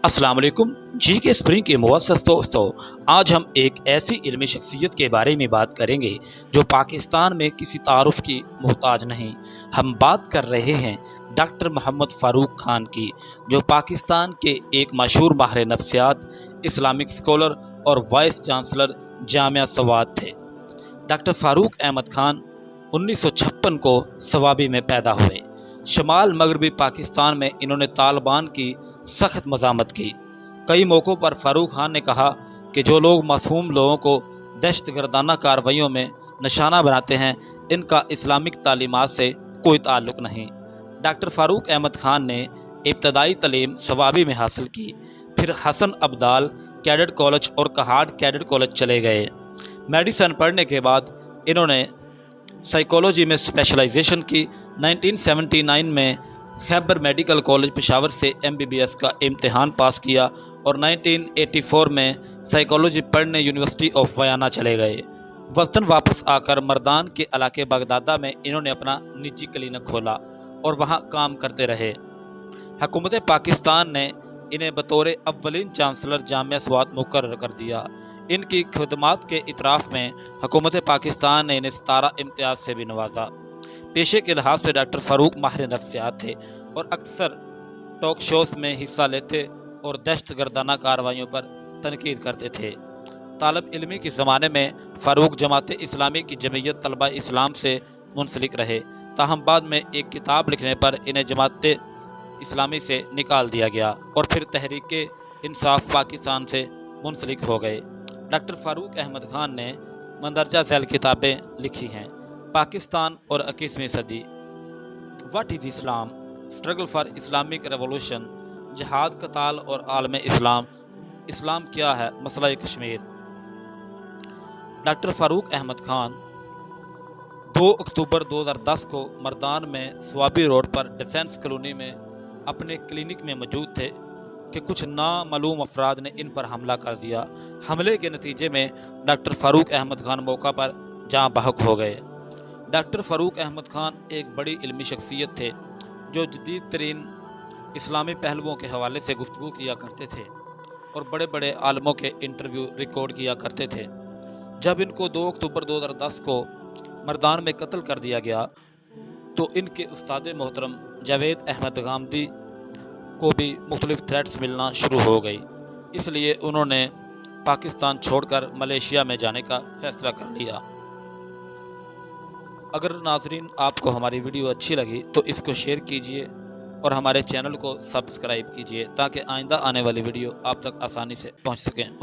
अस्सलाम वालेकुम। जी के स्प्रिंग के मुअज़्ज़ज़ दोस्तों, आज हम एक ऐसी इल्मी शख्सियत के बारे में बात करेंगे जो पाकिस्तान में किसी तारुफ की मोहताज नहीं। हम बात कर रहे हैं डॉक्टर मोहम्मद फ़ारूक खान की, जो पाकिस्तान के एक मशहूर माहिर नफ्सियात, इस्लामिक स्कॉलर और वाइस चांसलर जामिया सवाद थे। डॉक्टर फ़ारूक अहमद खान 1956 को सवाबी में पैदा हुए। शमाल मगरबी पाकिस्तान में इन्होंने तालिबान की सख्त मज़ामत की। कई मौक़ों पर फ़ारूक खान ने कहा कि जो लोग मासूम लोगों को दहशतगर्दाना कार्रवाइयों में निशाना बनाते हैं, इनका इस्लामिक तालीमात से कोई ताल्लुक़ नहीं। डॉक्टर फ़ारूक अहमद खान ने इब्तदाई तालीम सवाबी में हासिल की, फिर हसन अब्दाल कैडेट कॉलेज और कहाड़ कैडेट कॉलेज चले गए। मेडिसिन पढ़ने के बाद इन्होंने साइकोलॉजी में स्पेशलाइजेशन की। 1979 में खैबर मेडिकल कॉलेज पेशावर से MBBS का इम्तिहान पास किया और 1984 में साइकोलॉजी पढ़ने यूनिवर्सिटी ऑफ वियना चले गए। वतन वापस आकर मर्दान के इलाके बगदादा में इन्होंने अपना निजी क्लिनिक खोला और वहां काम करते रहे। हुकूमत पाकिस्तान ने इन्हें बतौर अव्वलीन चांसलर जामिया सवाद मुकर्रर कर दिया। इनकी खिदमात के इतराफ़ में हुकूमत पाकिस्तान ने इन्हें 17 इम्तियाज़ से भी नवाजा। पेशे के लिहाज से डॉक्टर फ़ारूक माहिर नफ्सियात थे और अक्सर टॉक शोज़ में हिस्सा लेते और दहशतगर्दाना कार्रवाइयों पर तनकीद करते थे। तालब इल्मी के ज़माने में फ़ारूक जमात इस्लामी की जमीयत तलबा इस्लाम से मुंसलिक रहे, ताहम बाद में एक किताब लिखने पर इन्हें जमात इस्लामी से निकाल दिया गया और फिर तहरीक इंसाफ पाकिस्तान से मुंसलिक हो गए। डॉक्टर फ़ारूक अहमद खान ने मंदरजा झैल किताबें लिखी हैं। पाकिस्तान और 21वीं सदी, what is Islam, struggle for Islamic revolution, जिहाद, कताल और आलम इस्लाम, इस्लाम क्या है, मसला कश्मीर। डॉक्टर फ़ारूक अहमद खान 2 अक्टूबर 2010 को मर्दान में सवाबी रोड पर डिफेंस कॉलोनी में अपने क्लिनिक में मौजूद थे कि कुछ नामालूम अफराद ने इन पर हमला कर दिया। हमले के नतीजे में डॉक्टर फ़ारूक अहमद खान मौका पर जाँ बहक हो गए। डॉक्टर फ़ारूक अहमद खान एक बड़ी इल्मी शख्सियत थे जो जदीद तरीन इस्लामी पहलुओं के हवाले से गुफ्तगू किया करते थे और बड़े बड़े आलमों के इंटरव्यू रिकॉर्ड किया करते थे। जब इनको 2 अक्टूबर 2010 को मर्दान में कत्ल कर दिया गया तो इनके उस्ताद मोहतरम जावेद अहमद गामदी को भी मुख्तलिफ थ्रेट्स मिलना शुरू हो गई। इसलिए उन्होंने पाकिस्तान छोड़कर मलेशिया में जाने का फैसला कर लिया। अगर नाजरीन आपको हमारी वीडियो अच्छी लगी तो इसको शेयर कीजिए और हमारे चैनल को सब्सक्राइब कीजिए ताकि आइंदा आने वाली वीडियो आप तक आसानी से पहुंच सकें।